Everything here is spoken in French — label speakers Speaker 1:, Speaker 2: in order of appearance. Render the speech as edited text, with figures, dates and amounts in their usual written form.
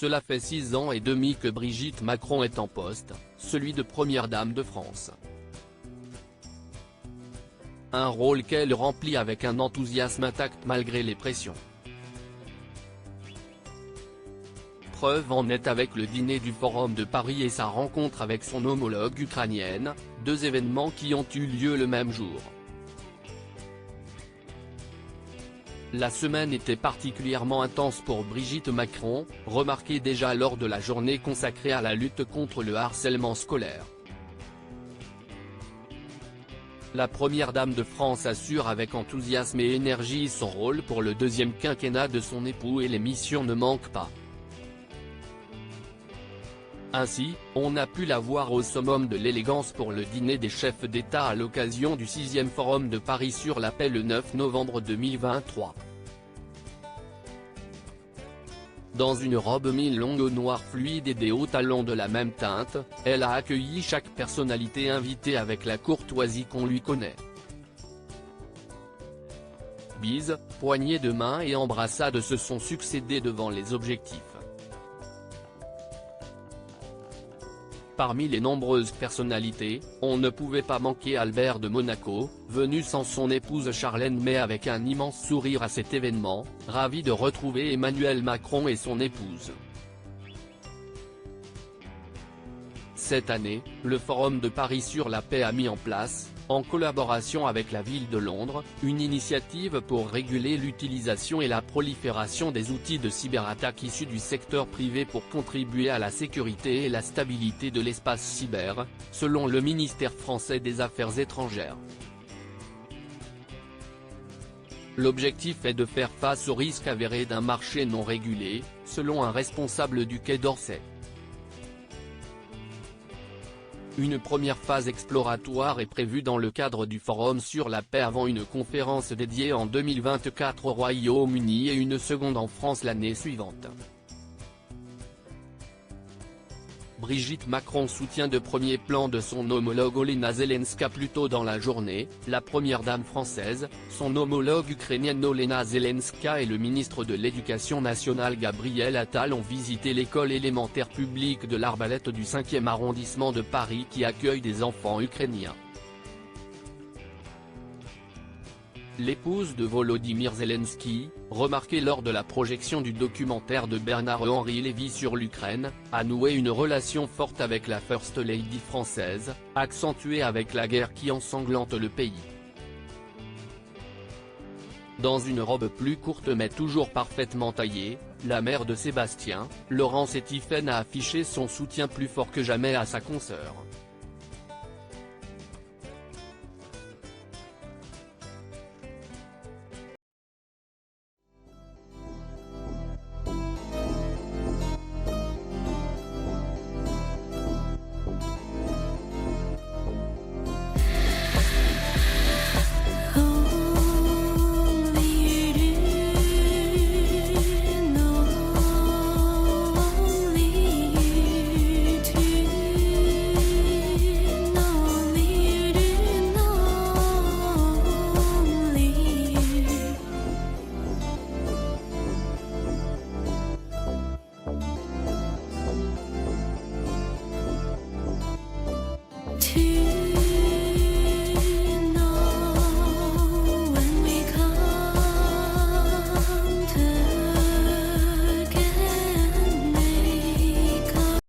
Speaker 1: Cela fait 6 ans et demi que Brigitte Macron est en poste, celui de première dame de France. Un rôle qu'elle remplit avec un enthousiasme intact malgré les pressions. Preuve en est avec le dîner du Forum de Paris et sa rencontre avec son homologue ukrainienne, deux événements qui ont eu lieu le même jour. La semaine était particulièrement intense pour Brigitte Macron, remarquée déjà lors de la journée consacrée à la lutte contre le harcèlement scolaire. La première dame de France assure avec enthousiasme et énergie son rôle pour le deuxième quinquennat de son époux et les missions ne manquent pas. Ainsi, on a pu la voir au summum de l'élégance pour le dîner des chefs d'État à l'occasion du 6e Forum de Paris sur la paix le 9 novembre 2023. Dans une robe mi-longue au noir fluide et des hauts talons de la même teinte, elle a accueilli chaque personnalité invitée avec la courtoisie qu'on lui connaît. Bises, poignées de main et embrassades se sont succédés devant les objectifs. Parmi les nombreuses personnalités, on ne pouvait pas manquer Albert de Monaco, venu sans son épouse Charlène mais avec un immense sourire à cet événement, ravi de retrouver Emmanuel Macron et son épouse. Cette année, le Forum de Paris sur la paix a mis en place, en collaboration avec la ville de Londres, une initiative pour réguler l'utilisation et la prolifération des outils de cyberattaque issus du secteur privé pour contribuer à la sécurité et la stabilité de l'espace cyber, selon le ministère français des Affaires étrangères. L'objectif est de faire face au risque avéré d'un marché non régulé, selon un responsable du Quai d'Orsay. Une première phase exploratoire est prévue dans le cadre du Forum sur la paix avant une conférence dédiée en 2024 au Royaume-Uni et une seconde en France l'année suivante. Brigitte Macron soutient de premier plan de son homologue Olena Zelenska plus tôt dans la journée, la première dame française, son homologue ukrainienne Olena Zelenska et le ministre de l'Éducation nationale Gabriel Attal ont visité l'école élémentaire publique de l'Arbalète du 5e arrondissement de Paris qui accueille des enfants ukrainiens. L'épouse de Volodymyr Zelensky, remarquée lors de la projection du documentaire de Bernard-Henri Lévy sur l'Ukraine, a noué une relation forte avec la First Lady française, accentuée avec la guerre qui ensanglante le pays. Dans une robe plus courte mais toujours parfaitement taillée, la mère de Sébastien, Laurence Etiffen a affiché son soutien plus fort que jamais à sa consoeur.